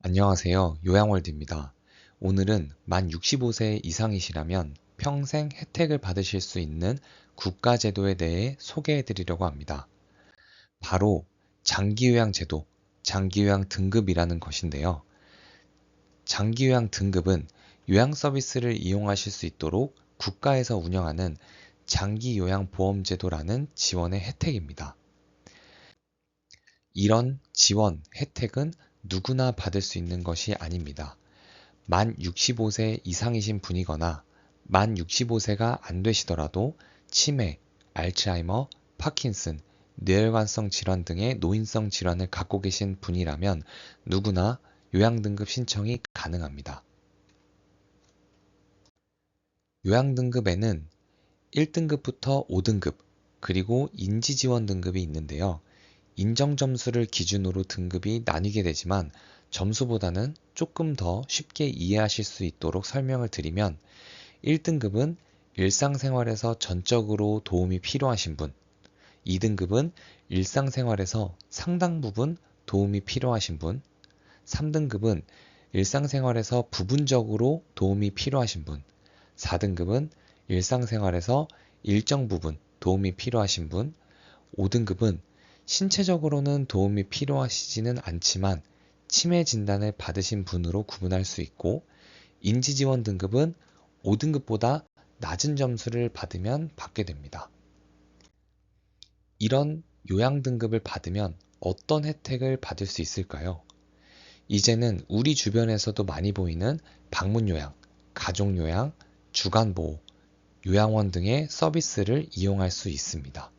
안녕하세요. 요양월드입니다. 오늘은 만 65세 이상이시라면 평생 혜택을 받으실 수 있는 국가제도에 대해 소개해 드리려고 합니다. 바로 장기요양제도, 장기요양 등급이라는 것인데요. 장기요양 등급은 요양 서비스를 이용하실 수 있도록 국가에서 운영하는 장기요양보험제도라는 지원의 혜택입니다. 이런 지원, 혜택은 누구나 받을 수 있는 것이 아닙니다. 만 65세 이상이신 분이거나 만 65세가 안 되시더라도 치매, 알츠하이머, 파킨슨, 뇌혈관성 질환 등의 노인성 질환을 갖고 계신 분이라면 누구나 요양등급 신청이 가능합니다. 요양등급에는 1등급부터 5등급, 그리고 인지지원 등급이 있는데요. 인정점수를 기준으로 등급이 나뉘게 되지만 점수보다는 조금 더 쉽게 이해하실 수 있도록 설명을 드리면 1등급은 일상생활에서 전적으로 도움이 필요하신 분, 2등급은 일상생활에서 상당 부분 도움이 필요하신 분, 3등급은 일상생활에서 부분적으로 도움이 필요하신 분, 4등급은 일상생활에서 일정 부분 도움이 필요하신 분, 5등급은 신체적으로는 도움이 필요하시지는 않지만 치매 진단을 받으신 분으로 구분할 수 있고, 인지지원 등급은 5등급보다 낮은 점수를 받으면 받게 됩니다. 이런 요양 등급을 받으면 어떤 혜택을 받을 수 있을까요? 이제는 우리 주변에서도 많이 보이는 방문요양, 가족요양, 주간보호, 요양원 등의 서비스를 이용할 수 있습니다.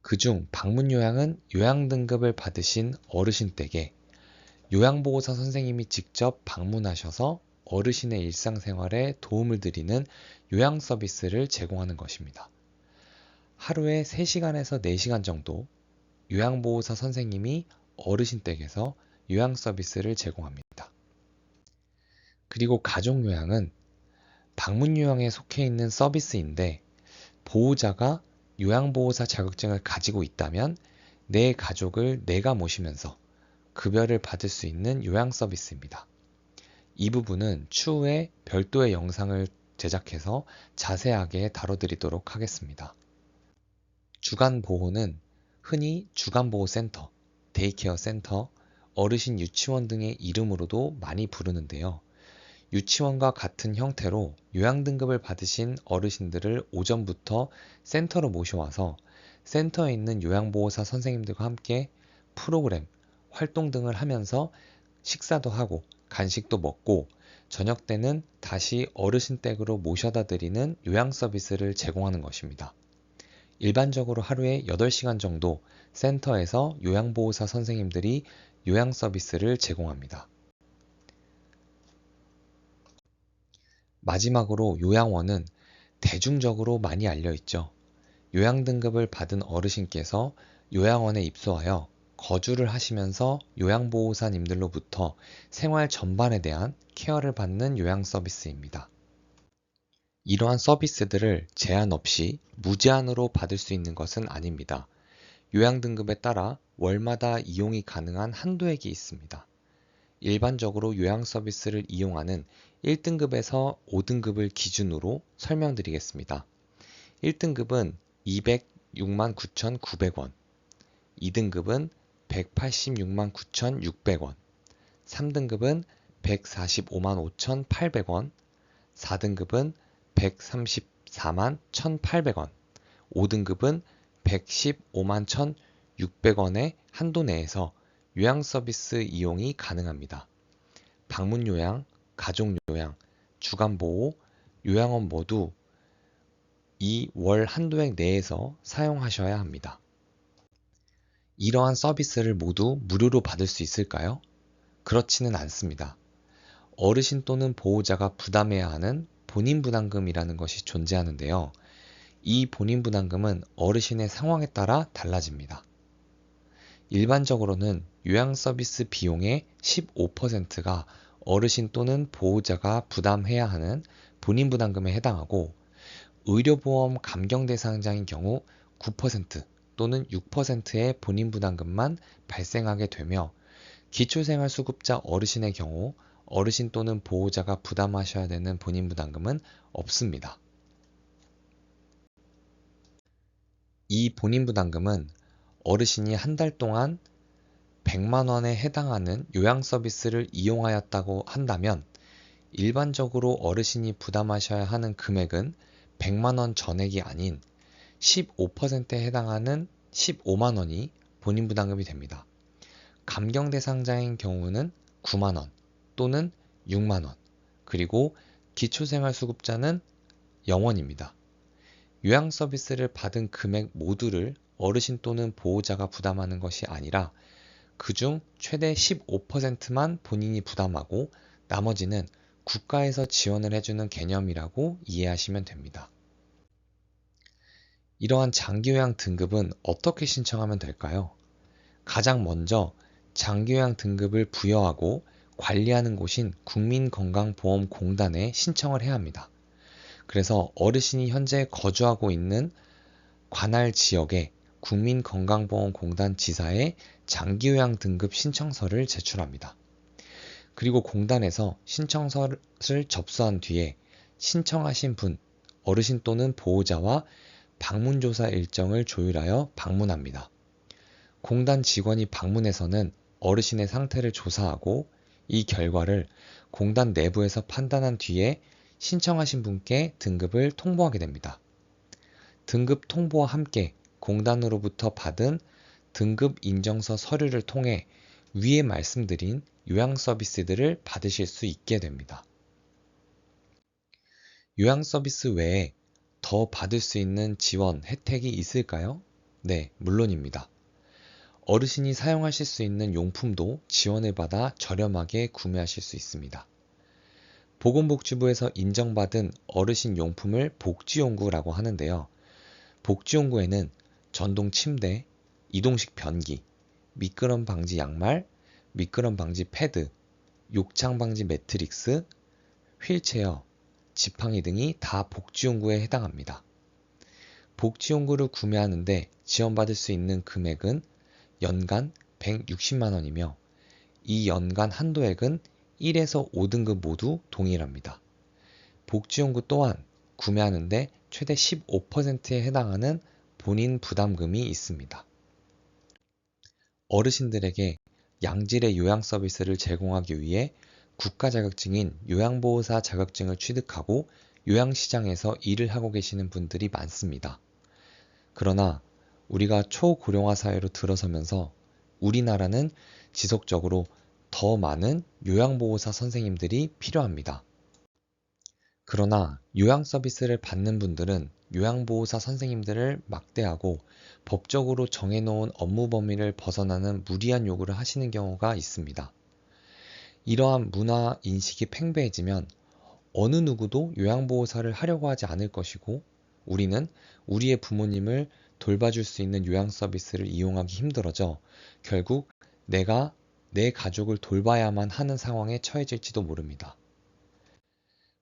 그중 방문요양은 요양등급을 받으신 어르신 댁에 요양보호사 선생님이 직접 방문하셔서 어르신의 일상생활에 도움을 드리는 요양 서비스를 제공하는 것입니다. 하루에 3시간에서 4시간 정도 요양보호사 선생님이 어르신 댁에서 요양 서비스를 제공합니다. 그리고 가족요양은 방문요양에 속해 있는 서비스인데, 보호자가 요양보호사 자격증을 가지고 있다면 내 가족을 내가 모시면서 급여를 받을 수 있는 요양 서비스입니다. 이 부분은 추후에 별도의 영상을 제작해서 자세하게 다뤄드리도록 하겠습니다. 주간보호는 흔히 주간보호센터, 데이케어 센터, 어르신 유치원 등의 이름으로도 많이 부르는데요. 유치원과 같은 형태로 요양등급을 받으신 어르신들을 오전부터 센터로 모셔와서 센터에 있는 요양보호사 선생님들과 함께 프로그램, 활동 등을 하면서 식사도 하고 간식도 먹고 저녁 때는 다시 어르신 댁으로 모셔다 드리는 요양 서비스를 제공하는 것입니다. 일반적으로 하루에 8시간 정도 센터에서 요양보호사 선생님들이 요양 서비스를 제공합니다. 마지막으로 요양원은 대중적으로 많이 알려 있죠. 요양 등급을 받은 어르신께서 요양원에 입소하여 거주를 하시면서 요양보호사님들로부터 생활 전반에 대한 케어를 받는 요양 서비스입니다. 이러한 서비스들을 제한 없이 무제한으로 받을 수 있는 것은 아닙니다. 요양 등급에 따라 월마다 이용이 가능한 한도액이 있습니다. 일반적으로 요양 서비스를 이용하는 1등급에서 5등급을 기준으로 설명드리겠습니다. 1등급은 206만 9,900원, 2등급은 186만 9,600원, 3등급은 145만 5,800원, 4등급은 134만 1,800원, 5등급은 115만 1,600원의 한도 내에서 요양 서비스 이용이 가능합니다. 방문요양, 가족요양, 주간보호, 요양원 모두 이 월 한도액 내에서 사용하셔야 합니다. 이러한 서비스를 모두 무료로 받을 수 있을까요? 그렇지는 않습니다. 어르신 또는 보호자가 부담해야 하는 본인부담금이라는 것이 존재하는데요. 이 본인부담금은 어르신의 상황에 따라 달라집니다. 일반적으로는 요양 서비스 비용의 15%가 어르신 또는 보호자가 부담해야 하는 본인부담금에 해당하고, 의료보험 감경 대상자인 경우 9% 또는 6%의 본인부담금만 발생하게 되며, 기초생활수급자 어르신의 경우 어르신 또는 보호자가 부담하셔야 되는 본인부담금은 없습니다. 이 본인부담금은 어르신이 한 달 동안 100만 원에 해당하는 요양 서비스를 이용하였다고 한다면 일반적으로 어르신이 부담하셔야 하는 금액은 100만 원 전액이 아닌 15%에 해당하는 15만 원이 본인 부담금이 됩니다. 감경 대상자인 경우는 9만 원 또는 6만 원, 그리고 기초생활수급자는 0원입니다. 요양 서비스를 받은 금액 모두를 어르신 또는 보호자가 부담하는 것이 아니라 그중 최대 15%만 본인이 부담하고 나머지는 국가에서 지원을 해주는 개념이라고 이해하시면 됩니다. 이러한 장기요양 등급은 어떻게 신청하면 될까요? 가장 먼저 장기요양 등급을 부여하고 관리하는 곳인 국민건강보험공단에 신청을 해야 합니다. 그래서 어르신이 현재 거주하고 있는 관할 지역에 국민건강보험공단 지사에 장기요양 등급 신청서를 제출합니다. 그리고 공단에서 신청서를 접수한 뒤에 신청하신 분, 어르신 또는 보호자와 방문조사 일정을 조율하여 방문합니다. 공단 직원이 방문해서는 어르신의 상태를 조사하고 이 결과를 공단 내부에서 판단한 뒤에 신청하신 분께 등급을 통보하게 됩니다. 등급 통보와 함께 공단으로부터 받은 등급 인정서 서류를 통해 위에 말씀드린 요양 서비스들을 받으실 수 있게 됩니다. 요양 서비스 외에 더 받을 수 있는 지원, 혜택이 있을까요? 네, 물론입니다. 어르신이 사용하실 수 있는 용품도 지원을 받아 저렴하게 구매하실 수 있습니다. 보건복지부에서 인정받은 어르신 용품을 복지용구라고 하는데요. 복지용구에는 전동 침대, 이동식 변기, 미끄럼 방지 양말, 미끄럼 방지 패드, 욕창 방지 매트릭스, 휠체어, 지팡이 등이 다 복지용구에 해당합니다. 복지용구를 구매하는데 지원받을 수 있는 금액은 연간 160만 원이며 이 연간 한도액은 1에서 5등급 모두 동일합니다. 복지용구 또한 구매하는데 최대 15%에 해당하는 본인 부담금이 있습니다. 어르신들에게 양질의 요양 서비스를 제공하기 위해 국가 자격증인 요양보호사 자격증을 취득하고 요양시장에서 일을 하고 계시는 분들이 많습니다. 그러나 우리가 초고령화 사회로 들어서면서 우리나라는 지속적으로 더 많은 요양보호사 선생님들이 필요합니다. 그러나 요양 서비스를 받는 분들은 요양보호사 선생님들을 막대하고 법적으로 정해놓은 업무 범위를 벗어나는 무리한 요구를 하시는 경우가 있습니다. 이러한 문화 인식이 팽배해지면 어느 누구도 요양보호사를 하려고 하지 않을 것이고 우리는 우리의 부모님을 돌봐줄 수 있는 요양 서비스를 이용하기 힘들어져 결국 내가 내 가족을 돌봐야만 하는 상황에 처해질지도 모릅니다.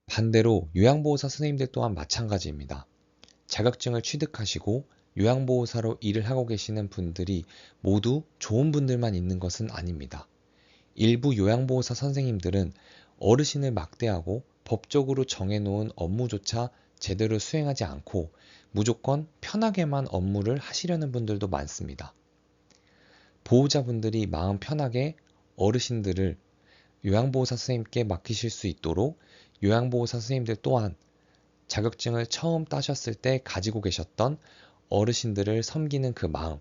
반대로 요양보호사 선생님들 또한 마찬가지입니다. 자격증을 취득하시고 요양보호사로 일을 하고 계시는 분들이 모두 좋은 분들만 있는 것은 아닙니다. 일부 요양보호사 선생님들은 어르신을 막대하고 법적으로 정해놓은 업무조차 제대로 수행하지 않고 무조건 편하게만 업무를 하시려는 분들도 많습니다. 보호자분들이 마음 편하게 어르신들을 요양보호사 선생님께 맡기실 수 있도록 요양보호사 선생님들 또한 자격증을 처음 따셨을 때 가지고 계셨던 어르신들을 섬기는 그 마음,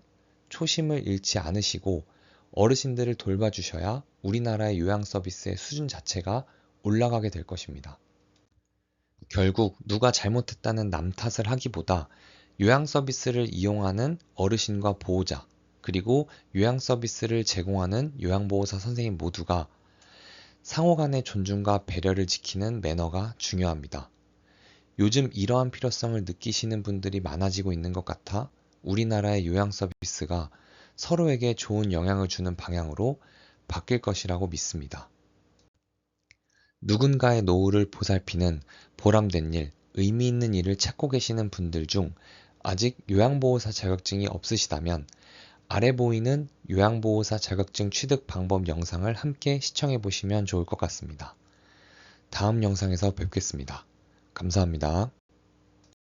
초심을 잃지 않으시고 어르신들을 돌봐주셔야 우리나라의 요양 서비스의 수준 자체가 올라가게 될 것입니다. 결국 누가 잘못했다는 남 탓을 하기보다 요양 서비스를 이용하는 어르신과 보호자, 그리고 요양 서비스를 제공하는 요양보호사 선생님 모두가 상호 간의 존중과 배려를 지키는 매너가 중요합니다. 요즘 이러한 필요성을 느끼시는 분들이 많아지고 있는 것 같아 우리나라의 요양 서비스가 서로에게 좋은 영향을 주는 방향으로 바뀔 것이라고 믿습니다. 누군가의 노후를 보살피는 보람된 일, 의미 있는 일을 찾고 계시는 분들 중 아직 요양보호사 자격증이 없으시다면 아래 보이는 요양보호사 자격증 취득 방법 영상을 함께 시청해 보시면 좋을 것 같습니다. 다음 영상에서 뵙겠습니다. 감사합니다.